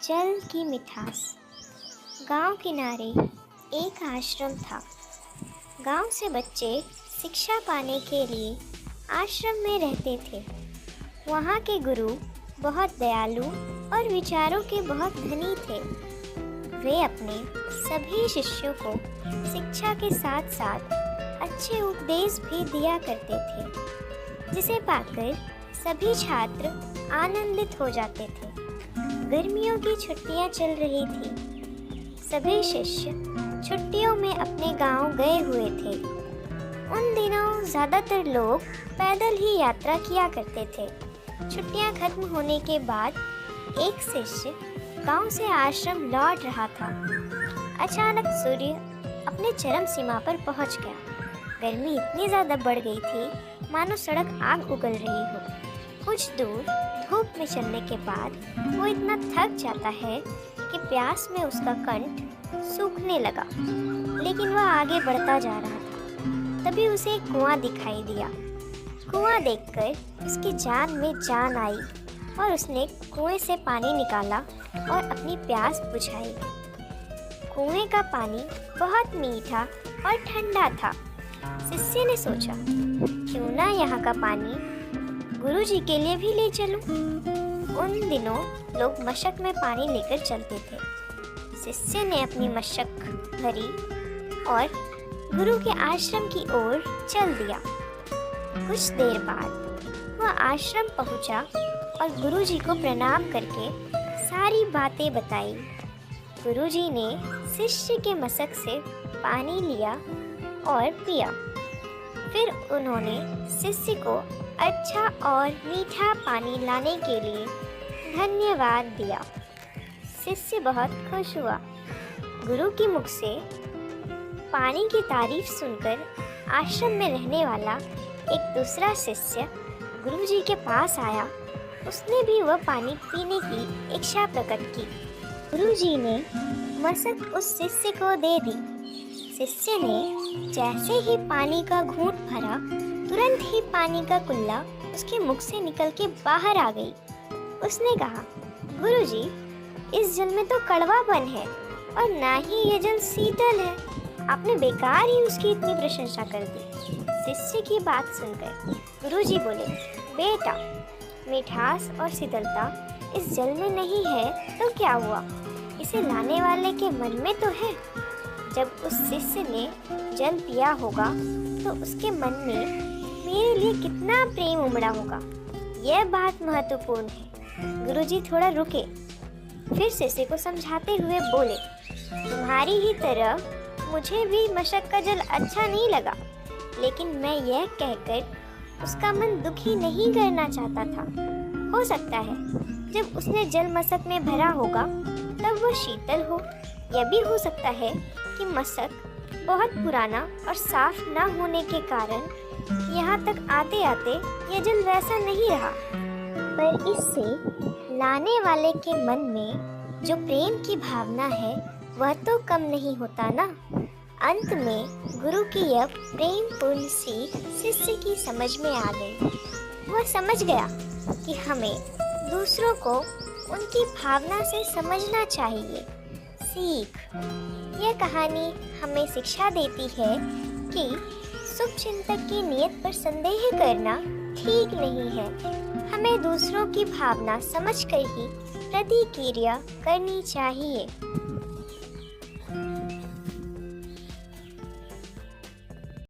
जल की मिठास। गांव किनारे एक आश्रम था। गांव से बच्चे शिक्षा पाने के लिए आश्रम में रहते थे। वहाँ के गुरु बहुत दयालु और विचारों के बहुत धनी थे। वे अपने सभी शिष्यों को शिक्षा के साथ साथ अच्छे उपदेश भी दिया करते थे, जिसे पाकर सभी छात्र आनंदित हो जाते थे। गर्मियों की छुट्टियां चल रही थी। सभी शिष्य छुट्टियों में अपने गांव गए हुए थे। उन दिनों ज़्यादातर लोग पैदल ही यात्रा किया करते थे। छुट्टियां खत्म होने के बाद एक शिष्य गांव से आश्रम लौट रहा था। अचानक सूर्य अपने चरम सीमा पर पहुंच गया। गर्मी इतनी ज़्यादा बढ़ गई थी मानो सड़क आग उगल रही हो। कुछ दूर धूप में चलने के बाद वो इतना थक जाता है कि प्यास में उसका कंठ सूखने लगा, लेकिन वह आगे बढ़ता जा रहा था। तभी उसे एक कुआं दिखाई दिया। कुआं देखकर उसकी जान में जान आई और उसने कुएं से पानी निकाला और अपनी प्यास बुझाई। कुएं का पानी बहुत मीठा और ठंडा था। शिष्य ने सोचा, क्यों ना यहाँ का पानी गुरुजी के लिए भी ले चलूं। उन दिनों लोग मशक में पानी लेकर चलते थे। शिष्य ने अपनी मशक भरी और गुरु के आश्रम की ओर चल दिया। कुछ देर बाद वह आश्रम पहुंचा और गुरुजी को प्रणाम करके सारी बातें बताई। गुरुजी ने शिष्य के मशक से पानी लिया और पिया। फिर उन्होंने शिष्य को अच्छा और मीठा पानी लाने के लिए धन्यवाद दिया। शिष्य बहुत खुश हुआ। गुरु के मुख से पानी की तारीफ सुनकर आश्रम में रहने वाला एक दूसरा शिष्य गुरुजी के पास आया। उसने भी वह पानी पीने की इच्छा प्रकट की। गुरुजी ने मशक उस शिष्य को दे दी। शिष्य ने जैसे ही पानी का घूंट भरा, तुरंत ही पानी का कुल्ला उसके मुख से निकल के बाहर आ गई। उसने कहा, गुरुजी, इस जल में तो कड़वापन है और ना ही ये जल शीतल है। आपने बेकार ही उसकी इतनी प्रशंसा कर दी। शिष्य की बात सुनकर गुरुजी बोले, बेटा, मिठास और शीतलता इस जल में नहीं है तो क्या हुआ, इसे लाने वाले के मन में तो है। जब उस शिष्य ने जल पिया होगा तो उसके मन में मेरे लिए कितना प्रेम उमड़ा होगा। यह बात महत्वपूर्ण है। गुरुजी थोड़ा रुके, फिर शिष्य को समझाते हुए बोले, तुम्हारी ही तरह मुझे भी मशक का जल अच्छा नहीं लगा, लेकिन मैं यह कहकर उसका मन दुखी नहीं करना चाहता था। हो सकता है जब उसने जल मशक में भरा होगा तब वह शीतल हो। यह भी हो सकता है कि मशक बहुत पुराना और साफ न होने के कारण यहाँ तक आते आते यह जल वैसा नहीं रहा। पर इससे लाने वाले के मन में जो प्रेम की भावना है वह तो कम नहीं होता ना। अंत में गुरु की यह प्रेमपूर्ण सीख शिष्य की समझ में आ गई। वह समझ गया कि हमें दूसरों को उनकी भावना से समझना चाहिए। सीख, यह कहानी हमें शिक्षा देती है कि शुभचिंतक की नियत पर संदेह करना ठीक नहीं है। हमें दूसरों की भावना समझकर ही प्रतिक्रिया करनी चाहिए।